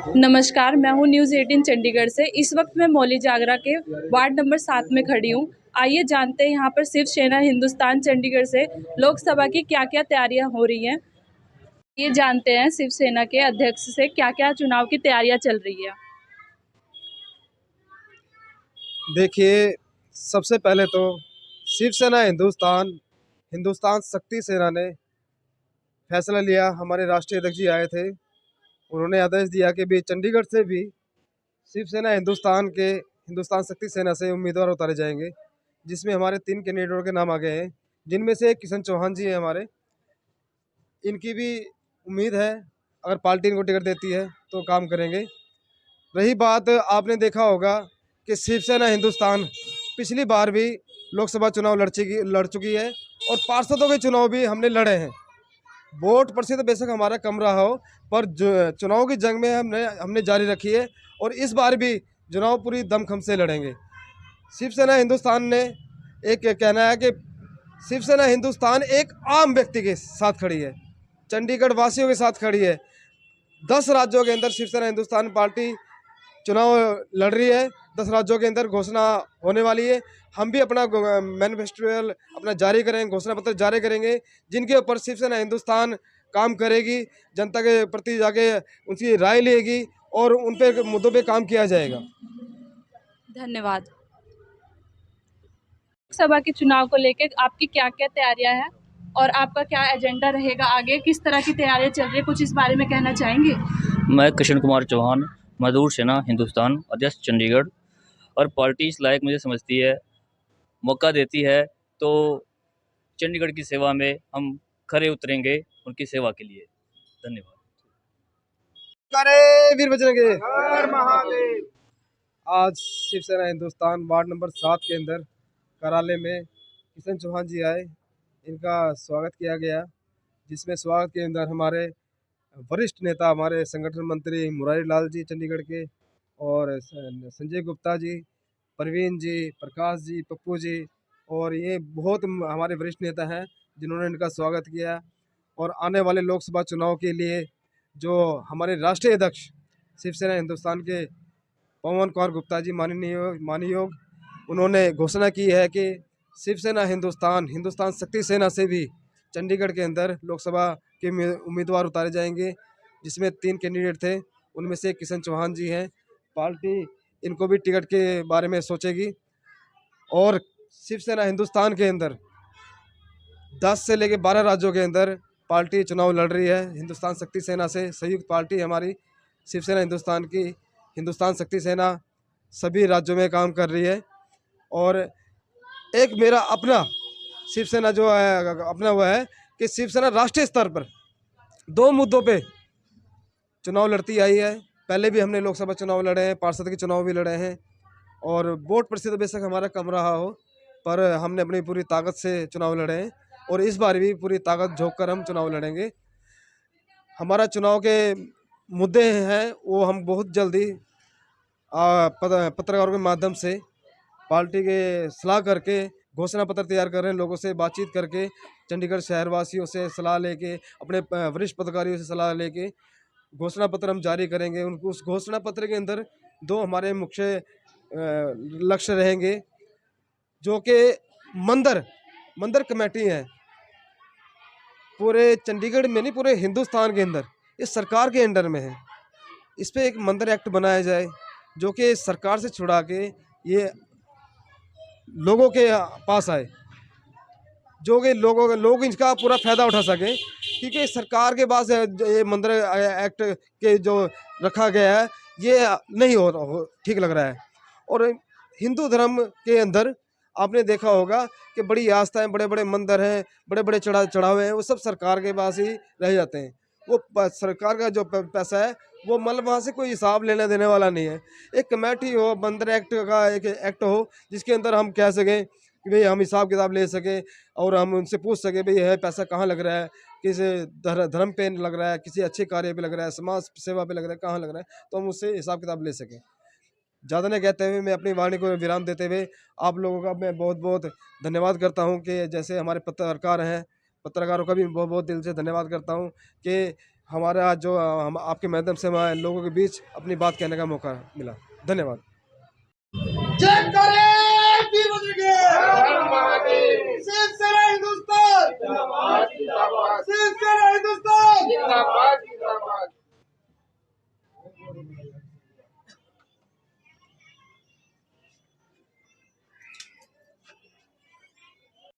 नमस्कार, मैं हूँ न्यूज़ 18 चंडीगढ़ से। इस वक्त मैं मौली जागरा के वार्ड नंबर 7 में खड़ी हूँ। आइए जानते हैं यहाँ पर शिवसेना हिंदुस्तान चंडीगढ़ से लोकसभा की क्या-क्या तैयारियाँ हो रही हैं। ये जानते हैं शिवसेना के अध्यक्ष से क्या-क्या चुनाव की तैयारियाँ चल रही है। देखिए, सबसे पहले तो शिवसेना हिंदुस्तान शक्ति सेना ने फैसला लिया। हमारे राष्ट्रीय अध्यक्ष जी आए थे, उन्होंने आदेश दिया कि भी चंडीगढ़ से भी शिवसेना हिंदुस्तान शक्ति सेना से उम्मीदवार उतारे जाएंगे, जिसमें हमारे 3 कैंडिडेटों के नाम आ गए हैं, जिनमें से एक किशन चौहान जी हैं हमारे। इनकी भी उम्मीद है, अगर पार्टी इनको टिकट देती है तो काम करेंगे। रही बात, आपने देखा होगा कि शिवसेना हिंदुस्तान पिछली बार भी लोकसभा चुनाव लड़ चुकी है और पार्षदों के चुनाव भी हमने लड़े हैं। वोट प्रतिशत बेशक हमारा कम रहा हो, पर चुनाव की जंग में हमने जारी रखी है और इस बार भी चुनाव पूरी दमखम से लड़ेंगे। शिवसेना हिंदुस्तान ने एक कहना है कि शिवसेना हिंदुस्तान एक आम व्यक्ति के साथ खड़ी है, चंडीगढ़ वासियों के साथ खड़ी है। 10 राज्यों के अंदर शिवसेना हिंदुस्तान पार्टी चुनाव लड़ रही है। 10 राज्यों के अंदर घोषणा होने वाली है। हम भी अपना मैनिफेस्टो अपना जारी करेंगे, घोषणा पत्र जारी करेंगे, जिनके ऊपर शिवसेना हिंदुस्तान काम करेगी, जनता के प्रति जाके उनकी राय लेगी और उन पे मुद्दों पे काम किया जाएगा। धन्यवाद। लोकसभा के चुनाव को लेकर आपकी क्या-क्या तैयारियाँ हैं और आपका क्या एजेंडा रहेगा आगे? किस तरह की तैयारियाँ चल रही है? कुछ इस बारे में कहना चाहेंगे? मैं किशन कुमार चौहान, मजदूर सेना हिंदुस्तान अध्यक्ष चंडीगढ़। और पार्टी इस लायक मुझे समझती है, मौका देती है तो चंडीगढ़ की सेवा में हम खरे उतरेंगे उनकी सेवा के लिए। धन्यवाद। करे वीर बजरंगी हर महादेव। आज शिवसेना हिंदुस्तान वार्ड नंबर 7 के अंदर कार्यालय में किशन चौहान जी आए, इनका स्वागत किया गया, जिसमें स्वागत के अंदर हमारे वरिष्ठ नेता, हमारे संगठन मंत्री मुरारी लाल जी चंडीगढ़ के, और संजय गुप्ता जी, प्रवीण जी, प्रकाश जी, पप्पू जी, और ये बहुत हमारे वरिष्ठ नेता हैं जिन्होंने इनका स्वागत किया। और आने वाले लोकसभा चुनाव के लिए जो हमारे राष्ट्रीय अध्यक्ष शिवसेना हिंदुस्तान के पवन कुमार गुप्ता जी माननीय, उन्होंने घोषणा की है कि शिवसेना हिंदुस्तान शक्ति सेना से भी चंडीगढ़ के अंदर लोकसभा के उम्मीदवार उतारे जाएंगे, जिसमें 3 कैंडिडेट थे, उनमें से किशन चौहान जी हैं। पार्टी इनको भी टिकट के बारे में सोचेगी और शिवसेना हिंदुस्तान के अंदर 10 से लेकर 12 राज्यों के अंदर पार्टी चुनाव लड़ रही है। हिंदुस्तान शक्ति सेना से संयुक्त पार्टी हमारी शिवसेना हिंदुस्तान शक्ति सेना सभी राज्यों में काम कर रही है। और एक मेरा अपना शिवसेना जो है अपना वह है कि शिवसेना राष्ट्रीय स्तर पर 2 मुद्दों पे चुनाव लड़ती आई है। पहले भी हमने लोकसभा चुनाव लड़े हैं, पार्षद के चुनाव भी लड़े हैं, और वोट प्रतिशत बेशक हमारा कम रहा हो, पर हमने अपनी पूरी ताकत से चुनाव लड़े हैं और इस बार भी पूरी ताकत झोंक कर हम चुनाव लड़ेंगे। हमारा चुनाव के मुद्दे हैं वो हम बहुत जल्दी पत्रकारों के माध्यम से पार्टी के सलाह करके घोषणा पत्र तैयार कर रहे हैं, लोगों से बातचीत करके, चंडीगढ़ शहरवासियों से सलाह लेके, अपने वरिष्ठ पदाधिकारियों से सलाह लेके घोषणा पत्र हम जारी करेंगे। उस घोषणा पत्र के अंदर 2 हमारे मुख्य लक्ष्य रहेंगे, जो कि मंदिर कमेटी है पूरे चंडीगढ़ में नहीं, पूरे हिंदुस्तान के अंदर, इस सरकार के अंडर में है। इस पे एक मंदिर एक्ट बनाया जाए जो कि सरकार से छुड़ा के ये लोगों के पास आए, जो कि लोग इसका पूरा फ़ायदा उठा सकें, क्योंकि सरकार के पास ये मंदिर एक्ट के जो रखा गया है ये नहीं हो ठीक लग रहा है। और हिंदू धर्म के अंदर आपने देखा होगा कि बड़ी आस्थाएं, बड़े बड़े मंदिर हैं, बड़े बड़े चढ़ावे हैं, वो सब सरकार के पास ही रह जाते हैं। वो सरकार का जो पैसा है वो मतलब वहाँ से कोई हिसाब लेने देने वाला नहीं है। एक कमेटी हो, मंदिर एक्ट का एक एक्ट हो, जिसके अंदर हम कह सकें कि भाई हम हिसाब किताब ले सकें और हम उनसे पूछ सकें भाई यह पैसा कहाँ लग रहा है, किस धर्म पे लग रहा है, किसी अच्छे कार्य पे लग रहा है, समाज सेवा पे लग रहा है, कहाँ लग रहा है, तो हम उससे हिसाब किताब ले सकें। ज़्यादा नहीं कहते हुए मैं अपनी वाणी को विराम देते हुए आप लोगों का मैं बहुत बहुत धन्यवाद करता हूं कि जैसे हमारे पत्रकारों का भी बहुत बहुत दिल से धन्यवाद करता हूं कि हमारा आज जो हम आपके माध्यम से हमारे लोगों के बीच अपनी बात कहने का मौका मिला। धन्यवाद। जय करे